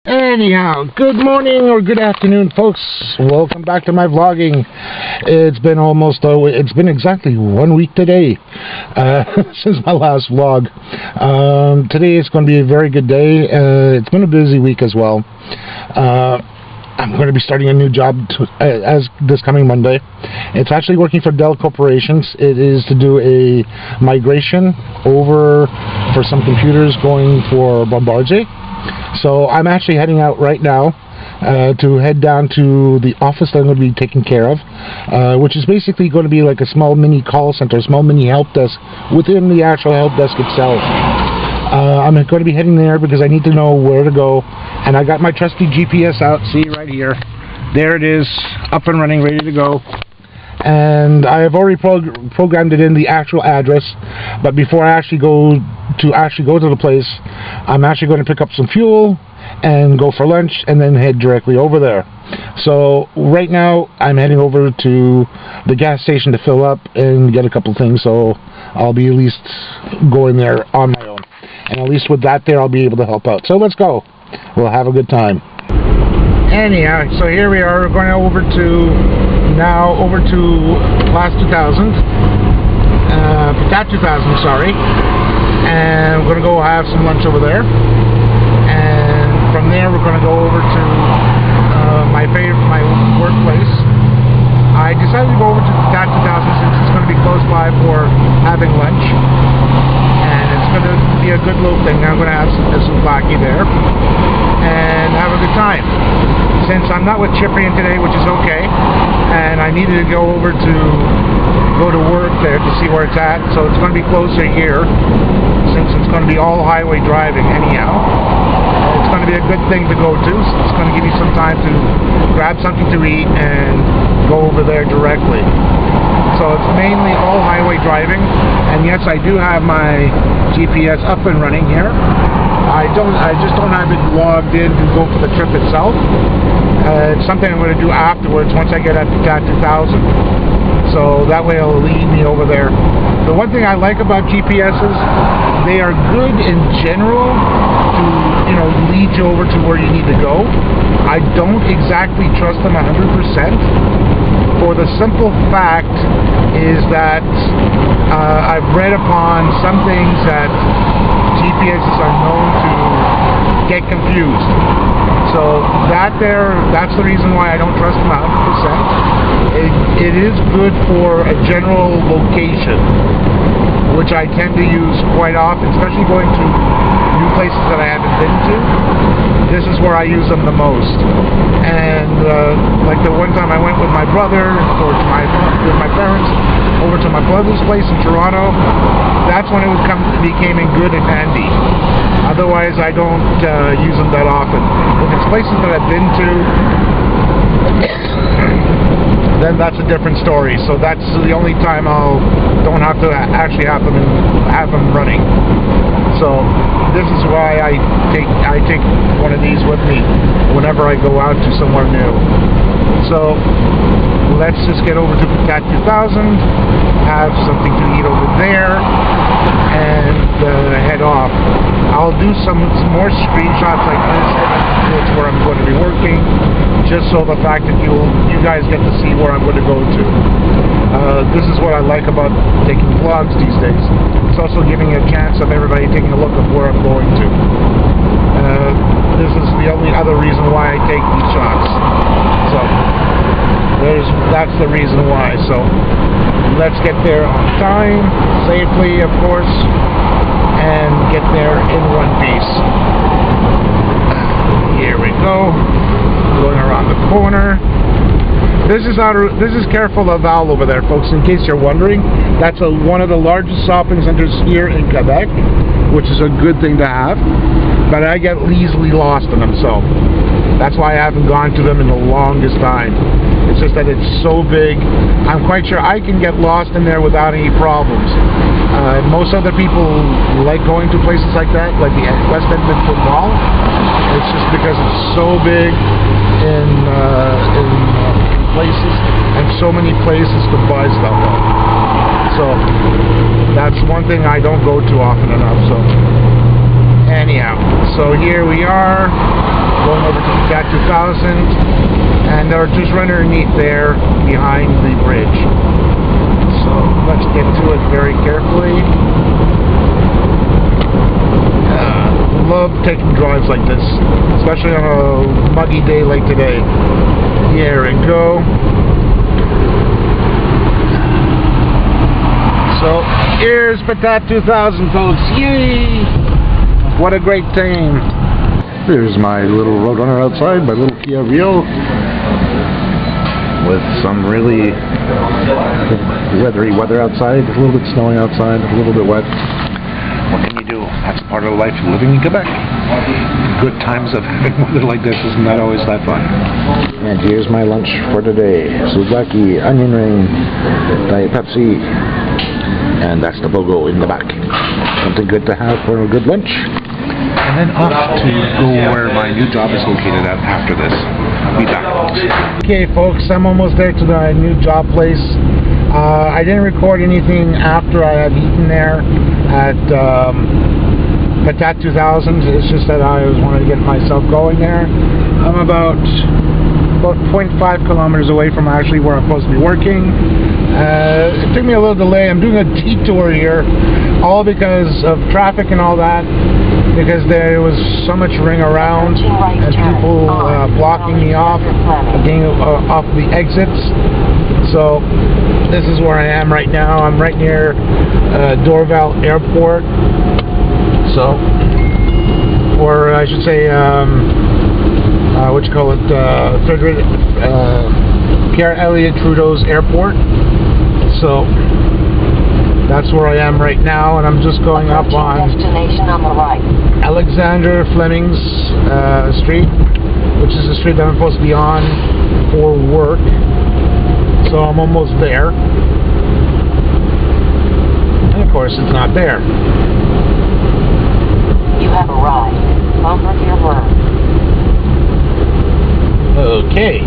Anyhow, good morning or good afternoon, folks. Welcome back to my vlogging. It's been exactly 1 week today since my last vlog. Today is going to be a very good day. It's been a busy week as well. I'm going to be starting a new job as this coming Monday. It's actually working for Dell Corporations. It is to do a migration over for some computers going for Bombardier. So I'm actually heading out right now to head down to the office that I'm going to be taking care of, which is basically going to be like a small mini call center, small mini help desk within the actual help desk itself. I'm going to be heading there because I need to know where to go, and I got my trusty GPS out. See, right here. There it is, up and running, ready to go. And I have already programmed it in the actual address, but before I actually go to the place, I'm actually going to pick up some fuel and go for lunch and then head directly over there. So right now I'm heading over to the gas station to fill up and get a couple things, so I'll be at least going there on my own, and at least with that there I'll be able to help out. So let's go, we'll have a good time. Anyhow, so here we are, we're going over to Class 2000, Cat 2000, sorry, and we're going to go have some lunch over there, and from there we're going to go over to my workplace. I decided to go over to Cat 2000 since it's going to be close by for having lunch, and it's going to be a good little thing. I'm going to have some Blackie there and have a good time. Since I'm not with Chiprian today, which is okay, and I needed to go over to work there to see where it's at, so it's going to be closer here since it's going to be all highway driving anyhow. It's going to be a good thing to go to. It's going to give you some time to grab something to eat and go over there directly. So it's mainly all highway driving, and yes, I do have my GPS up and running here. I just don't have it logged in to go for the trip itself. It's something I'm going to do afterwards once I get at the Cat 2000. So that way it'll lead me over there. The one thing I like about GPSs, they are good in general to, lead you over to where you need to go. I don't exactly trust them 100%. For the simple fact is that I've read upon some things that GPSs are known to get confused. So that's the reason why I don't trust them 100%. It is good for a general location, which I tend to use quite often, especially going to new places that I haven't been to. This is where I use them the most. And like the one time I went with my brother with my parents over to my brother's place in Toronto, that's when it became good and handy. Otherwise, I don't use them that often. If it's places that I've been to, then that's a different story. So that's the only time don't have to actually have them running. So this is why I take one of these with me whenever I go out to somewhere new. So let's just get over to Cat 2000, have something to eat over there, and head off. I'll do some more screenshots like this. It's where I'm going to be working, just so the fact that you guys get to see where I'm going to go to. This is what I like about taking vlogs these days. It's also giving a chance of everybody taking a look at where I'm going to. This is the only other reason why I take these shots. So that's the reason why. So let's get there on time, safely, of course, and get there in one piece. Here we go, going around the corner. This is Carrefour Laval over there, folks, in case you're wondering. That's one of the largest shopping centers here in Quebec, which is a good thing to have. But I get easily lost in them, so that's why I haven't gone to them in the longest time. It's just that it's so big. I'm quite sure I can get lost in there without any problems. Most other people like going to places like that, like the West Edmonton Mall. It's just because it's so big in places and so many places to buy stuff at. So that's one thing I don't go to often enough. So anyhow, so here we are. going over to the Cat 2000, and they're just right underneath there behind the bridge. So let's get to it very carefully. Love taking drives like this, especially on a muggy day like today. Here we go. So here's Patat 2000, folks. Yay! What a great team. Here's my little Roadrunner outside, my little Kia Rio, with some really weathery weather outside. A little bit snowing outside, a little bit wet. What can you do? That's part of life living in Quebec. Good times of having weather like this is not always that fun. And here's my lunch for today. Souvlaki, onion ring, Diet Pepsi, and that's the BOGO in the back. Something good to have for a good lunch. And then off to go where my new job is located at after this. Be back, folks. Okay, folks, I'm almost there to the new job place. I didn't record anything after I had eaten there at Patat 2000. It's just that I was wanting to get myself going there. I'm about 0.5 kilometers away from actually where I'm supposed to be working. It took me a little delay. I'm doing a detour here, all because of traffic and all that, because there was so much ring around and people blocking me off, getting off the exits. So this is where I am right now. I'm right near Dorval Airport. So, or I should say, what you call it, Pierre Elliott Trudeau's airport. So that's where I am right now, and I'm just going up on destination on the right. Alexander Fleming's street, which is the street that I'm supposed to be on for work. So I'm almost there, and of course it's not there. You have arrived. Over your word. Okay.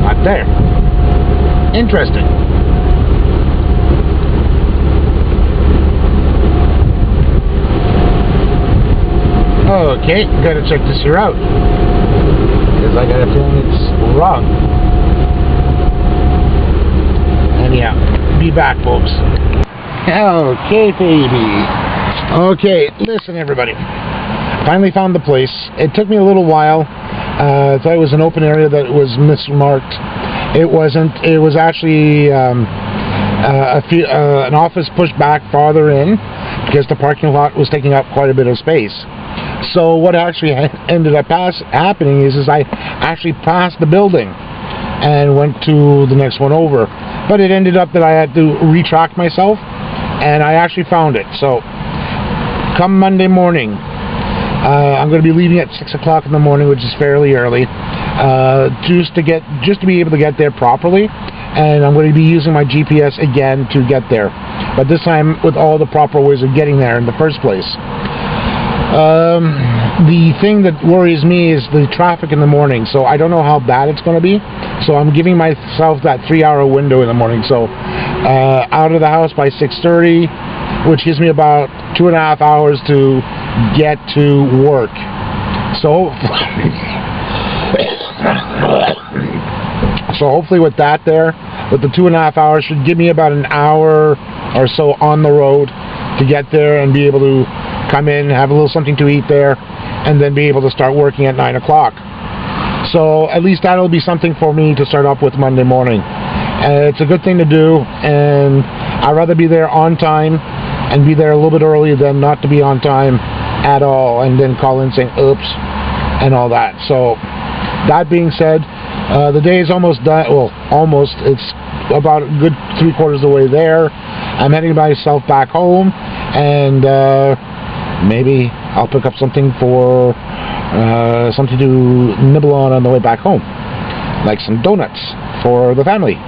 Not there. Interesting. Okay, gotta check this here out, because I got a feeling it's wrong. Anyhow, be back, folks. Okay, baby. Okay, listen, everybody. Finally found the place. It took me a little while. I thought it was an open area that was mismarked. It wasn't. It was actually an office pushed back farther in, because the parking lot was taking up quite a bit of space. So what actually ended up happening is I actually passed the building and went to the next one over. But it ended up that I had to retrack myself, and I actually found it. So come Monday morning, I'm going to be leaving at 6 o'clock in the morning, which is fairly early, just to be able to get there properly. And I'm going to be using my GPS again to get there, but this time with all the proper ways of getting there in the first place. The thing that worries me is the traffic in the morning, so I don't know how bad it's going to be. So I'm giving myself that 3-hour window in the morning. So out of the house by 6:30, which gives me about 2.5 hours to get to work. So hopefully with that there, with the 2.5 hours, should give me about an hour or so on the road to get there and be able to come in, have a little something to eat there, and then be able to start working at 9 o'clock. So at least that'll be something for me to start off with Monday morning. It's a good thing to do, and I'd rather be there on time and be there a little bit early than not to be on time at all and then call in saying oops and all that. So that being said, the day is almost done. Well, almost. It's about a good 3/4 of the way there. I'm heading myself back home, and maybe I'll pick up something for something to nibble on the way back home, like some donuts for the family.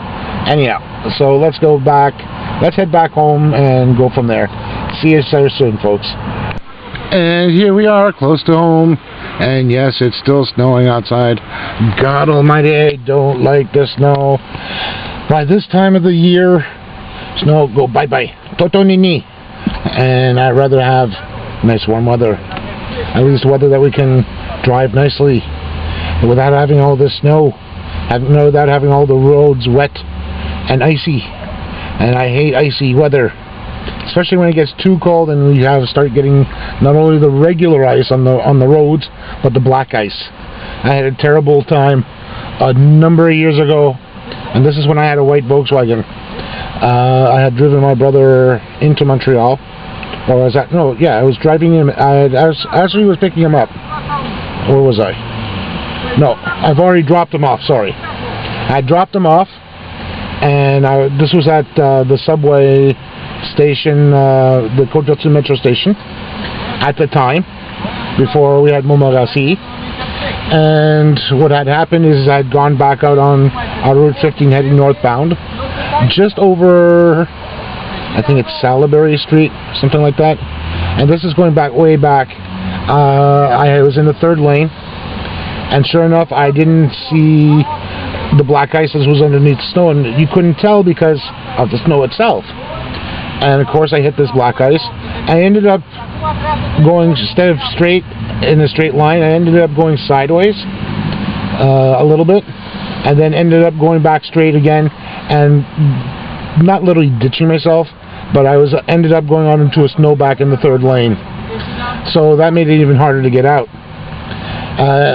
Anyhow, so let's go back. Let's head back home and go from there. See you soon, folks. And here we are, close to home. And yes, it's still snowing outside. God almighty, I don't like the snow. By this time of the year, snow go bye-bye. Toto nini. and I'd rather have nice warm weather. At least weather that we can drive nicely without having all this snow, without having all the roads wet and icy. And I hate icy weather, especially when it gets too cold and we start getting not only the regular ice on the roads, but the black ice. I had a terrible time a number of years ago, and this is when I had a white Volkswagen. I had driven my brother into Montreal, or was that? No, yeah, I was driving him. I actually was picking him up. Where was I? No, I've already dropped him off. Sorry, I dropped him off, and this was at the subway station, the Côte-d'Or metro station, at the time, before we had Montmorency. And what had happened is I'd gone back out on Route 15 heading northbound, just over, I think it's Salaberry Street, something like that. And this is going back way back. I was in the third lane, and sure enough, I didn't see the black ice as was underneath the snow, and you couldn't tell because of the snow itself. And of course, I hit this black ice. I ended up going, instead of straight in a straight line, I ended up going sideways a little bit, and then ended up going back straight again, and not literally ditching myself, but I ended up going out into a snowbank in the third lane. So that made it even harder to get out.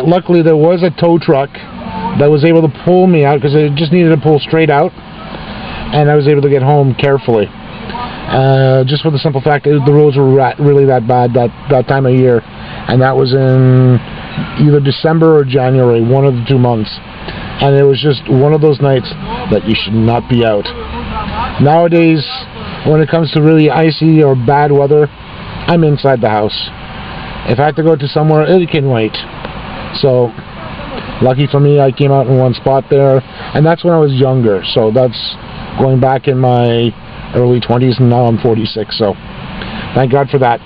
Luckily, there was a tow truck that was able to pull me out, because it just needed to pull straight out, and I was able to get home carefully. Just for the simple fact that the roads were really that bad that time of year, and that was in either December or January, one of the 2 months, and it was just one of those nights that you should not be out. Nowadays, when it comes to really icy or bad weather, I'm inside the house. If I have to go to somewhere, it can wait. So, lucky for me, I came out in one spot there, and that's when I was younger, so that's going back in my early 20s, and now I'm 46, so thank God for that.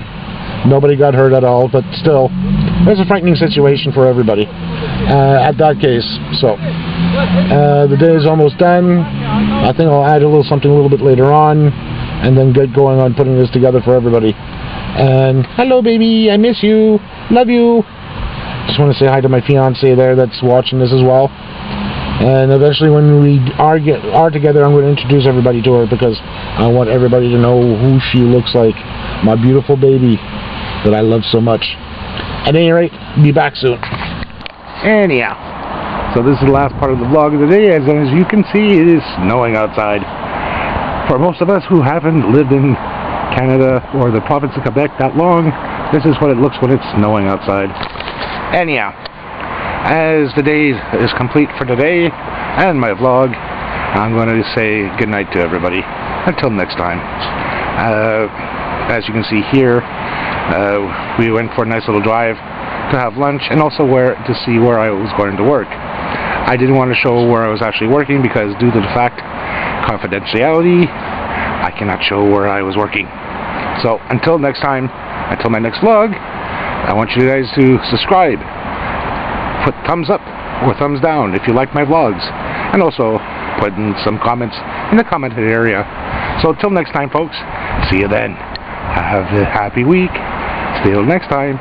Nobody got hurt at all, but still, it was a frightening situation for everybody at that case. So, the day is almost done. I think I'll add something a little bit later on, and then get going on putting this together for everybody. And, hello baby, I miss you, love you. Just want to say hi to my fiance there that's watching this as well. And eventually, when we are together, I'm going to introduce everybody to her, because I want everybody to know who she looks like. My beautiful baby that I love so much. At any rate, be back soon. Anyhow, so this is the last part of the vlog of the day. As you can see, it is snowing outside. For most of us who haven't lived in Canada or the province of Quebec that long, this is what it looks when it's snowing outside. Anyhow, as the day is complete for today and my vlog, I'm going to say goodnight to everybody. Until next time. As you can see here, we went for a nice little drive to have lunch, and also to see where I was going to work. I didn't want to show where I was actually working, because due to the fact, confidentiality, I cannot show where I was working. So until next time, until my next vlog, I want you guys to subscribe, put thumbs up or thumbs down if you like my vlogs, and also put in some comments in the commented area. So until next time, folks, see you then. Have a happy week. See you next time.